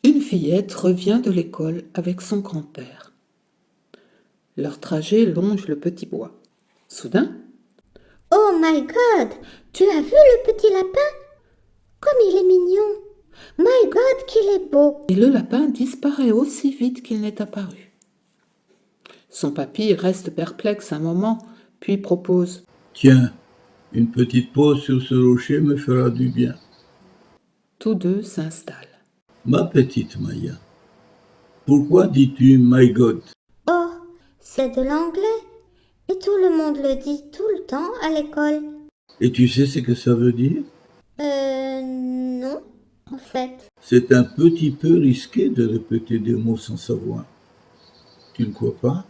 Une fillette revient de l'école avec son grand-père. Leur trajet longe le petit bois. Soudain, Oh my God! Tu as vu le petit lapin? Comme il est mignon! My God, qu'il est beau! et le lapin disparaît aussi vite qu'il n'est apparu. Son papy reste perplexe un moment, puis propose. Tiens, une petite pause sur ce rocher me fera du bien. Tous deux s'installent. Ma petite Maya, pourquoi dis-tu My God? Oh, c'est de l'anglais. Et tout le monde le dit tout le temps à l'école. Et tu sais ce que ça veut dire? Non, en fait. C'est un petit peu risqué de répéter des mots sans savoir. Tu ne crois pas?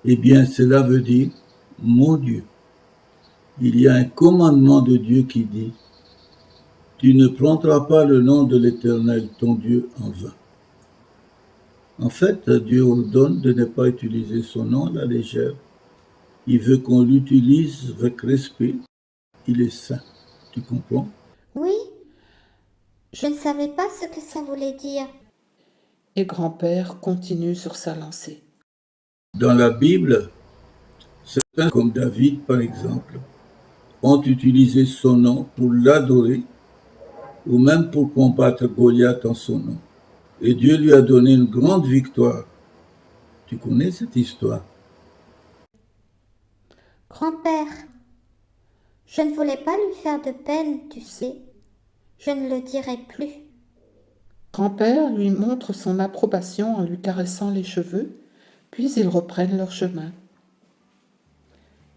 Eh bien, cela veut dire mon Dieu. Il y a un commandement de Dieu qui dit tu ne prendras pas le nom de l'Éternel, ton Dieu, en vain. En fait, Dieu ordonne de ne pas utiliser son nom à la légère. Il veut qu'on l'utilise avec respect. Il est saint. Tu comprends? Oui, je ne savais pas ce que ça voulait dire. Et grand-père continue sur sa lancée. Dans la Bible, certains, comme David par exemple, ont utilisé son nom pour l'adorer ou même pour combattre Goliath en son nom. Et Dieu lui a donné une grande victoire. Tu connais cette histoire? Grand-père, je ne voulais pas lui faire de peine, tu sais. Je ne le dirai plus. Grand-père lui montre son approbation en lui caressant les cheveux, puis ils reprennent leur chemin.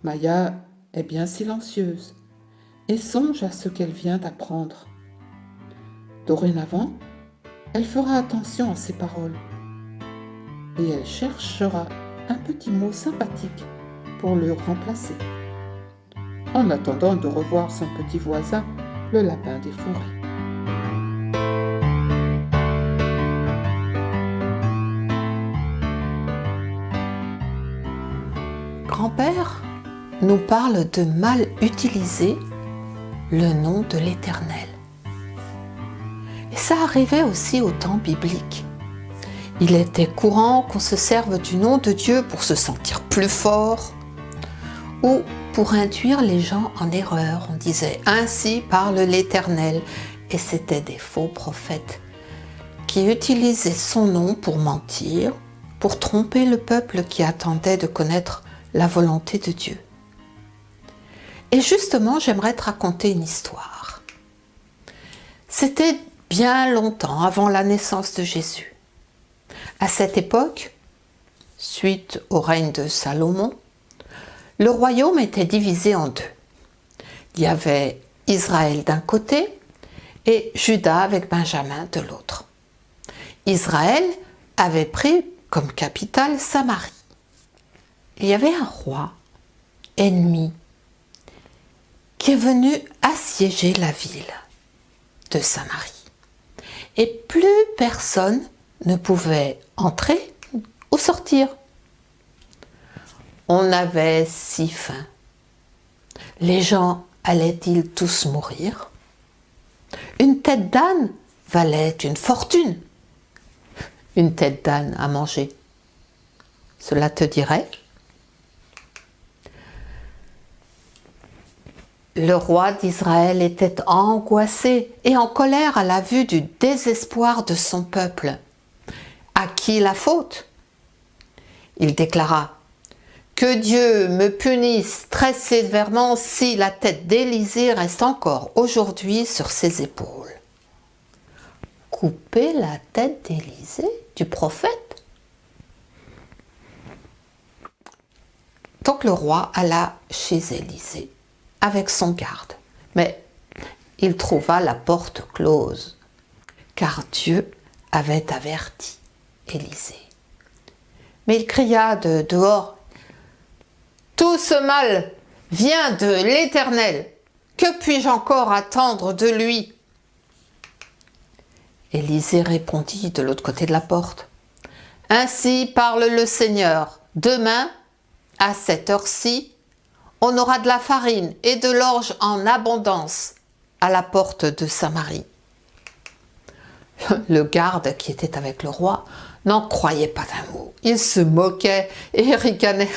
Maya est bien silencieuse et songe à ce qu'elle vient d'apprendre. Dorénavant, elle fera attention à ses paroles et elle cherchera un petit mot sympathique pour le remplacer, en attendant de revoir son petit voisin, le lapin des forêts. Grand-père nous parle de mal utiliser le nom de l'Éternel. Et ça arrivait aussi au temps biblique. Il était courant qu'on se serve du nom de Dieu pour se sentir plus fort ou pour induire les gens en erreur. On disait « Ainsi parle l'Éternel » et c'étaient des faux prophètes qui utilisaient son nom pour mentir, pour tromper le peuple qui attendait de connaître la volonté de Dieu. Et justement, j'aimerais te raconter une histoire. C'était bien longtemps avant la naissance de Jésus. À cette époque, suite au règne de Salomon, le royaume était divisé en deux. Il y avait Israël d'un côté et Juda avec Benjamin de l'autre. Israël avait pris comme capitale Samarie. Il y avait un roi ennemi qui est venu assiéger la ville de Samarie. Et plus personne ne pouvait entrer ou sortir. On avait si faim. Les gens allaient-ils tous mourir? Une tête d'âne valait une fortune. Une tête d'âne à manger, cela te dirait? Le roi d'Israël était angoissé et en colère à la vue du désespoir de son peuple. À qui la faute? Il déclara « Que Dieu me punisse très sévèrement si la tête d'Élisée reste encore aujourd'hui sur ses épaules. » Couper la tête d'Élisée, du prophète? Donc le roi alla chez Élisée avec son garde. Mais il trouva la porte close, car Dieu avait averti Élisée. Mais il cria de dehors, « Tout ce mal vient de l'Éternel. Que puis-je encore attendre de lui ?» Élisée répondit de l'autre côté de la porte, « Ainsi parle le Seigneur, demain, à cette heure-ci, on aura de la farine et de l'orge en abondance à la porte de Samarie. » Le garde qui était avec le roi n'en croyait pas un mot. Il se moquait et ricanait.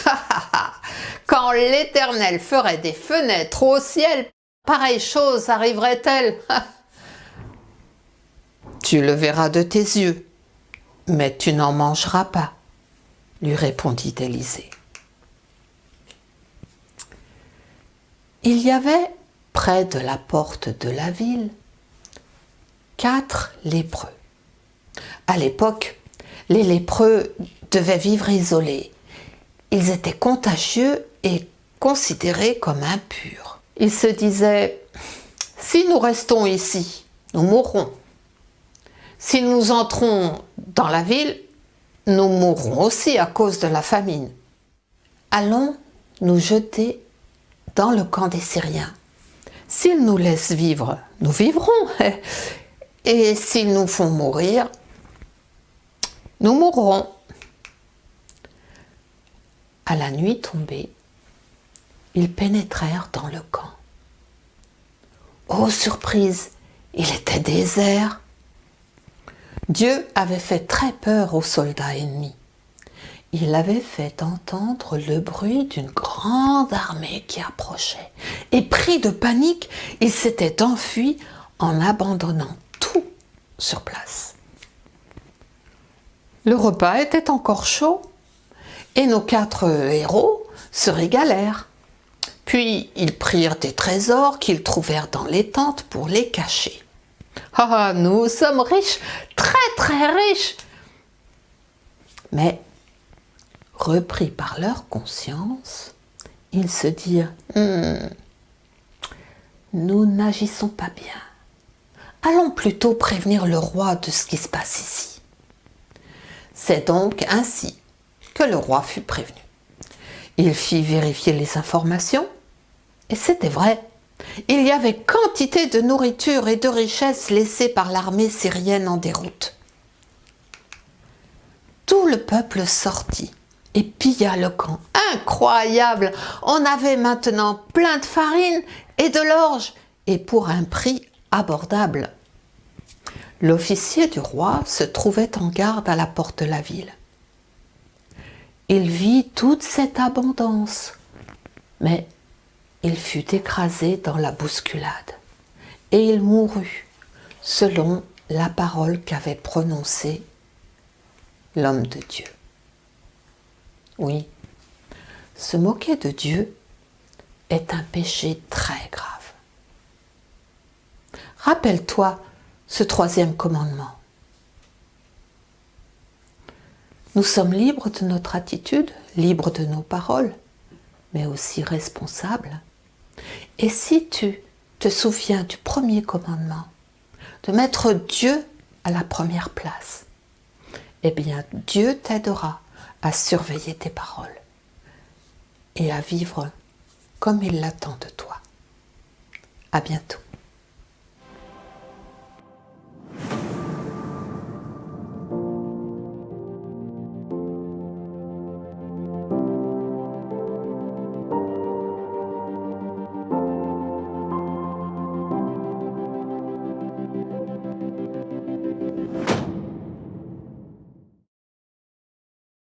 Quand l'Éternel ferait des fenêtres au ciel, pareille chose arriverait-elle? Tu le verras de tes yeux, mais tu n'en mangeras pas, lui répondit Élisée. Il y avait près de la porte de la ville 4 lépreux. À l'époque, les lépreux devaient vivre isolés. Ils étaient contagieux et considérés comme impurs. Ils se disaient, si nous restons ici, nous mourrons. Si nous entrons dans la ville, nous mourrons aussi à cause de la famine. Allons nous jeter dans le camp des Syriens. S'ils nous laissent vivre, nous vivrons. Et s'ils nous font mourir, nous mourrons. À la nuit tombée, ils pénétrèrent dans le camp. Oh surprise, il était désert. Dieu avait fait très peur aux soldats ennemis. Il avait fait entendre le bruit d'une grande armée qui approchait. Et pris de panique, il s'était enfui en abandonnant tout sur place. Le repas était encore chaud et nos 4 héros se régalèrent. Puis ils prirent des trésors qu'ils trouvèrent dans les tentes pour les cacher. Ah, nous sommes riches, très très riches. Mais repris par leur conscience, ils se dirent nous n'agissons pas bien. Allons plutôt prévenir le roi de ce qui se passe ici. C'est donc ainsi que le roi fut prévenu. Il fit vérifier les informations, et c'était vrai. Il y avait quantité de nourriture et de richesses laissées par l'armée syrienne en déroute. Tout le peuple sortit et pilla le camp. Incroyable! On avait maintenant plein de farine et de l'orge, et pour un prix abordable. L'officier du roi se trouvait en garde à la porte de la ville. Il vit toute cette abondance, mais il fut écrasé dans la bousculade, et il mourut selon la parole qu'avait prononcée l'homme de Dieu. Oui, se moquer de Dieu est un péché très grave. Rappelle-toi ce 3e commandement. Nous sommes libres de notre attitude, libres de nos paroles, mais aussi responsables. Et si tu te souviens du 1er commandement, de mettre Dieu à la première place, eh bien Dieu t'aidera à surveiller tes paroles et à vivre comme il l'attend de toi. À bientôt.